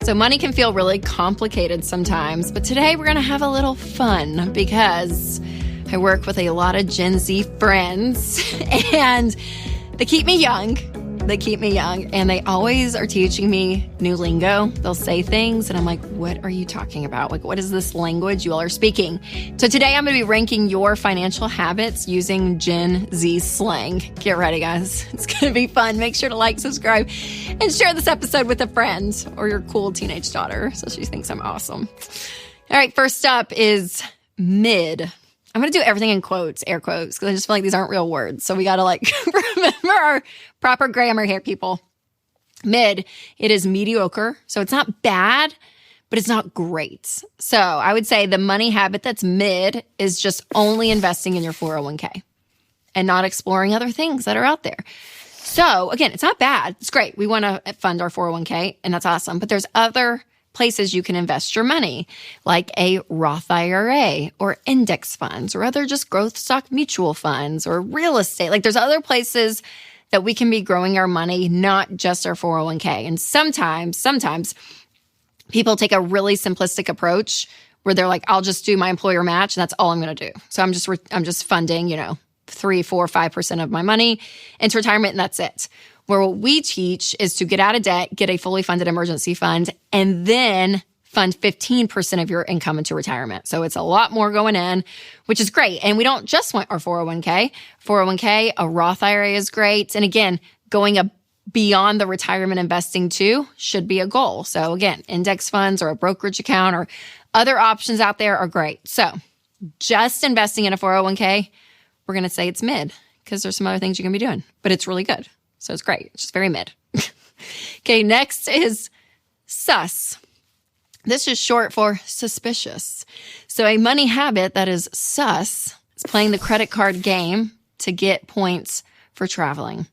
So money can feel really complicated sometimes, but today we're going to have a little fun because I work with a lot of Gen Z friends and they keep me young. And they always are teaching me new lingo. They'll say things and I'm like, what are you talking about? Like, what is this language you all are speaking? So today I'm going to be ranking your financial habits using Gen Z slang. Get ready, guys. It's going to be fun. Make sure to like, subscribe, and share this episode with a friend or your cool teenage daughter so she thinks I'm awesome. All right, first up is mid. I'm going to do everything in quotes, air quotes, because I just feel like these aren't real words. So we got to remember our proper grammar here, people. Mid, it is mediocre. So it's not bad, but it's not great. So I would say the money habit that's mid is just only investing in your 401k and not exploring other things that are out there. So again, it's not bad. It's great. We want to fund our 401k and that's awesome. But there's other places you can invest your money, like a Roth IRA or index funds or other just growth stock mutual funds or real estate. Like there's other places that we can be growing our money, not just our 401k. And sometimes people take a really simplistic approach where they're like, I'll just do my employer match and that's all I'm going to do. So I'm just funding, 3, 4, 5% of my money into retirement and that's it. Where what we teach is to get out of debt, get a fully funded emergency fund, and then fund 15% of your income into retirement. So it's a lot more going in, which is great. And we don't just want our 401k. 401k, a Roth IRA is great. And again, going beyond the retirement investing too should be a goal. So again, index funds or a brokerage account or other options out there are great. So just investing in a 401k, we're going to say it's mid because there's some other things you can be doing, but it's really good. So it's great. It's just very mid. Okay, next is sus. This is short for suspicious. So a money habit that is sus is playing the credit card game to get points for traveling.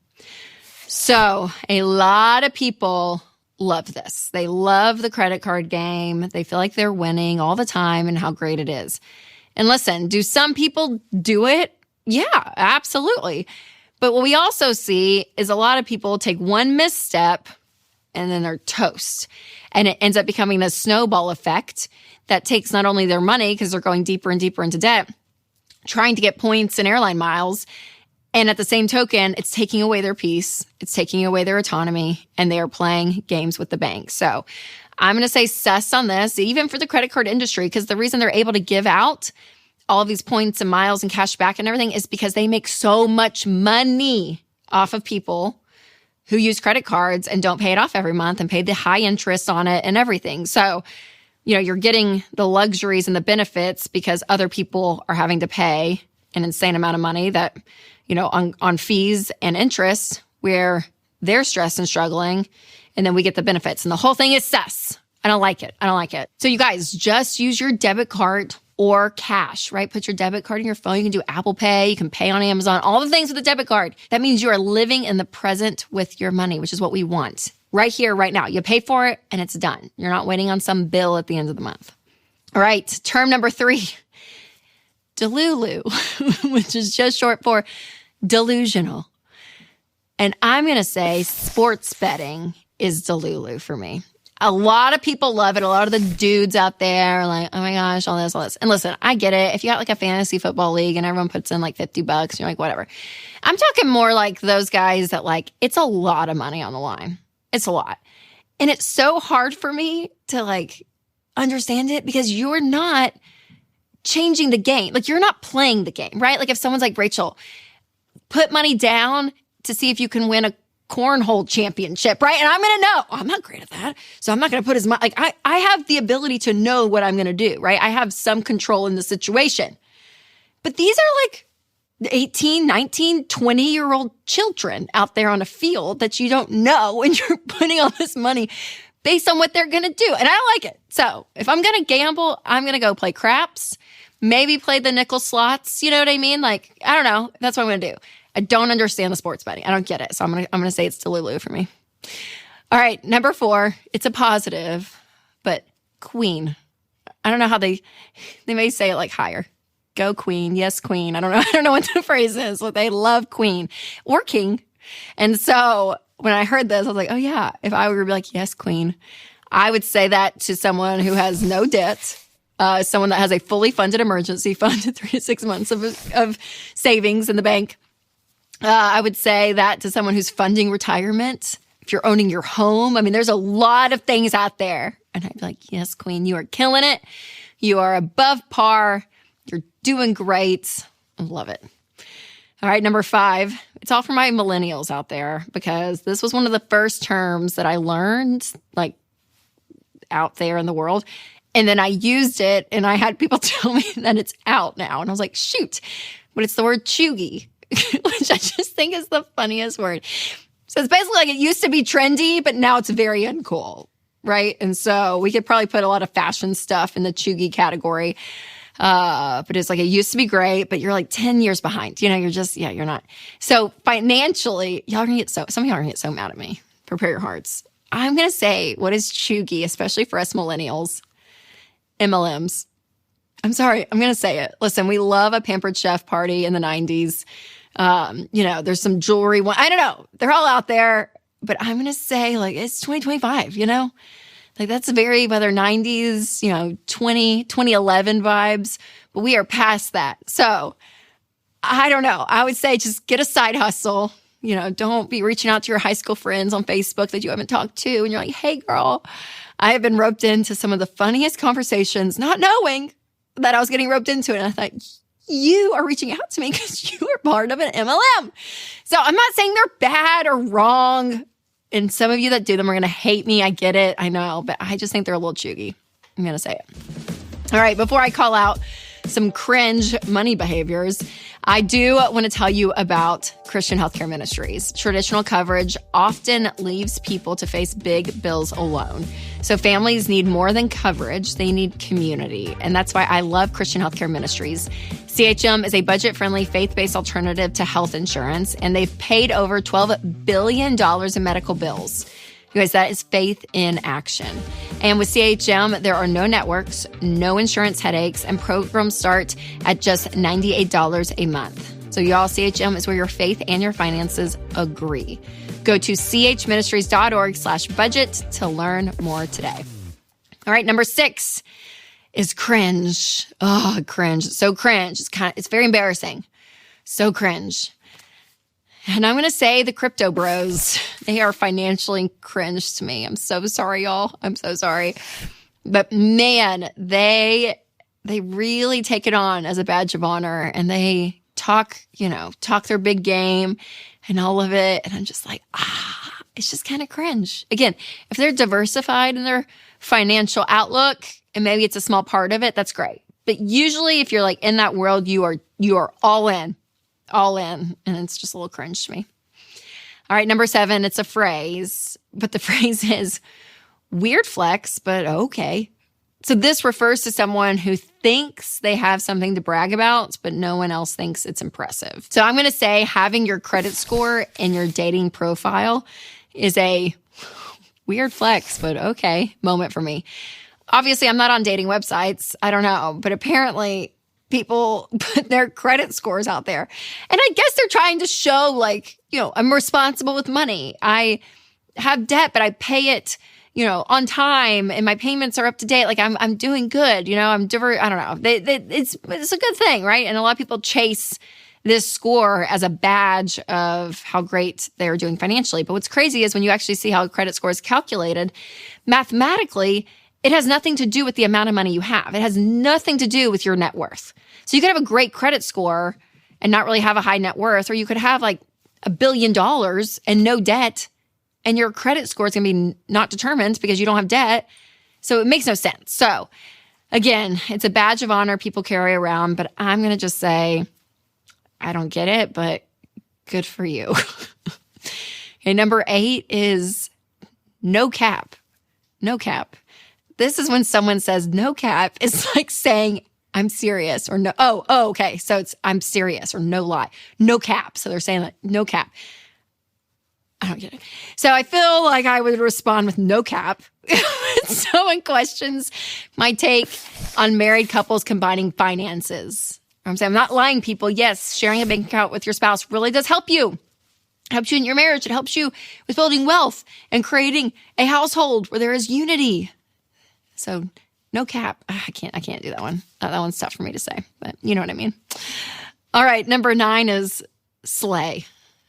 So a lot of people love this. They love the credit card game. They feel like they're winning all the time and how great it is. And listen, do some people do it? Yeah, absolutely. But what we also see is a lot of people take one misstep and then they're toast. And it ends up becoming this snowball effect that takes not only their money because they're going deeper and deeper into debt, trying to get points and airline miles. And at the same token, it's taking away their peace. It's taking away their autonomy and they are playing games with the bank. So I'm going to say sus on this, even for the credit card industry, because the reason they're able to give out all of these points and miles and cash back and everything is because they make so much money off of people who use credit cards and don't pay it off every month and pay the high interest on it and everything. So, you're getting the luxuries and the benefits because other people are having to pay an insane amount of money that, on fees and interest where they're stressed and struggling. And then we get the benefits and the whole thing is sus. I don't like it. So you guys just use your debit card or cash, right? Put your debit card in your phone. You can do Apple Pay. You can pay on Amazon, all the things with a debit card. That means you are living in the present with your money, which is what we want right here, right now. You pay for it and it's done. You're not waiting on some bill at the end of the month. All right, term number 3, delulu, which is just short for delusional. And I'm going to say sports betting is delulu for me. A lot of people love it. A lot of the dudes out there are like, oh my gosh, all this. And listen, I get it. If you got like a fantasy football league and everyone puts in like $50, you're like, whatever. I'm talking more like those guys that it's a lot of money on the line. It's a lot. And it's so hard for me to understand it because you're not changing the game. You're not playing the game, right? If someone's like, Rachel, put money down to see if you can win a cornhole championship, right? And I'm going to know, I'm not great at that. So I'm not going to put as much, I have the ability to know what I'm going to do, right? I have some control in the situation. But these are 18, 19, 20-year-old children out there on a field that you don't know and you're putting all this money based on what they're going to do. And I don't like it. So if I'm going to gamble, I'm going to go play craps, maybe play the nickel slots. You know what I mean? I don't know. That's what I'm going to do. I don't understand the sports betting. I don't get it. So I'm gonna say it's delulu for me. All right, number 4. It's a positive, but queen. I don't know how they may say it higher. Go queen. Yes, queen. I don't know what the phrase is, but they love queen or king. And so when I heard this, I was like, oh yeah, if I were to be yes, queen, I would say that to someone who has no debt, someone that has a fully funded emergency fund, 3 to 6 months of savings in the bank. I would say that to someone who's funding retirement. If you're owning your home, I mean, there's a lot of things out there. And I'd be like, yes, Queen, you are killing it. You are above par. You're doing great. I love it. All right, number 5. It's all for my millennials out there, because this was one of the first terms that I learned, like, out there in the world. And then I used it, and I had people tell me that it's out now. And I was like, shoot. But it's the word chuggy, which I just think is the funniest word. So it's basically like it used to be trendy, but now it's very uncool, right? And so we could probably put a lot of fashion stuff in the chuggy category. But it's like, it used to be great, but you're like 10 years behind. You're just, you're not. So financially, some of y'all are gonna get so mad at me. Prepare your hearts. I'm going to say what is chuggy, especially for us millennials, MLMs. I'm sorry. I'm going to say it. Listen, we love a Pampered Chef party in the 90s. There's some jewelry. I don't know. They're all out there, but I'm going to say like it's 2025, like that's very, whether 90s, 2011 vibes, but we are past that. So I don't know. I would say just get a side hustle. Don't be reaching out to your high school friends on Facebook that you haven't talked to. And you're like, hey girl, I have been roped into some of the funniest conversations, not knowing that I was getting roped into it. And I thought, you are reaching out to me because you are part of an MLM. So I'm not saying they're bad or wrong. And some of you that do them are going to hate me. I get it. I know. But I just think they're a little chuggy. I'm going to say it. All right. Before I call out some cringe money behaviors, I do want to tell you about Christian healthcare ministries. Traditional coverage often leaves people to face big bills alone. So families need more than coverage. They need community. And that's why I love Christian healthcare ministries. CHM is a budget-friendly, faith-based alternative to health insurance, and they've paid over $12 billion in medical bills. You guys, that is faith in action. And with CHM, there are no networks, no insurance headaches, and programs start at just $98 a month. So y'all, CHM is where your faith and your finances agree. Go to chministries.org/budget to learn more today. All right, number 6 is cringe. Oh, cringe. So cringe. It's very embarrassing. So cringe. And I'm going to say the crypto bros, they are financially cringe to me. I'm so sorry, y'all. I'm so sorry. But man, they really take it on as a badge of honor, and they talk their big game and all of it. And I'm just like, it's just kind of cringe. Again, if they're diversified in their financial outlook, and maybe it's a small part of it, that's great. But usually if you're like in that world, you are all in. And it's just a little cringe to me. All right, number 7, it's a phrase, but the phrase is weird flex, but okay. So this refers to someone who thinks they have something to brag about, but no one else thinks it's impressive. So I'm going to say having your credit score in your dating profile is a weird flex, but okay moment for me. Obviously, I'm not on dating websites. I don't know, but apparently people put their credit scores out there. And I guess they're trying to show like, I'm responsible with money. I have debt, but I pay it, on time, and my payments are up to date. Like I'm doing good, I don't know. It's a good thing, right? And a lot of people chase this score as a badge of how great they're doing financially. But what's crazy is when you actually see how a credit score is calculated, mathematically, it has nothing to do with the amount of money you have. It has nothing to do with your net worth. So you could have a great credit score and not really have a high net worth, or you could have like $1 billion and no debt, and your credit score is going to be not determined because you don't have debt. So it makes no sense. So again, it's a badge of honor people carry around, but I'm going to just say, I don't get it, but good for you. Okay, number 8 is no cap. No cap. This is when someone says no cap. It's like saying, I'm serious, or no. Oh, okay. So it's I'm serious, or no lie. No cap. So they're saying like no cap. I don't get it. So I feel like I would respond with no cap. Someone questions my take on married couples combining finances. I'm saying I'm not lying, people. Yes, sharing a bank account with your spouse really does help you. It helps you in your marriage. It helps you with building wealth and creating a household where there is unity. So no cap. I can't do that one. That one's tough for me to say, but you know what I mean. All right. Number 9 is slay.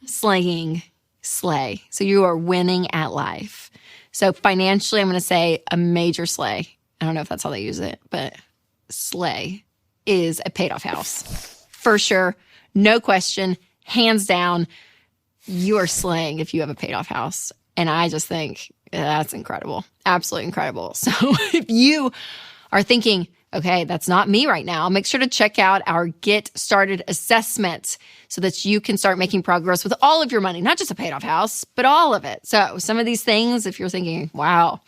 Slaying, slay. So you are winning at life. So financially, I'm going to say a major slay. I don't know if that's how they use it, but slay is a paid off house. For sure. No question. Hands down. You are slaying if you have a paid off house. And I just think that's incredible. Absolutely incredible. So if you are thinking, okay, that's not me right now, make sure to check out our Get Started assessment so that you can start making progress with all of your money, not just a paid off house, but all of it. So some of these things, if you're thinking, wow,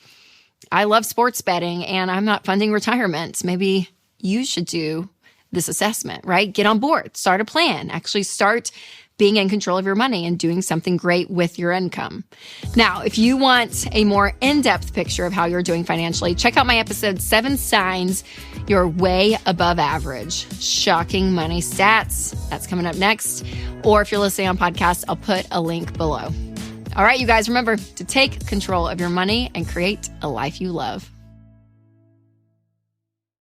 I love sports betting and I'm not funding retirement, maybe you should do this assessment, right? Get on board, start a plan, actually start being in control of your money and doing something great with your income. Now, if you want a more in-depth picture of how you're doing financially, check out my episode, 7 Signs You're Way Above Average. Shocking money stats. That's coming up next. Or if you're listening on podcast, I'll put a link below. All right, you guys, remember to take control of your money and create a life you love.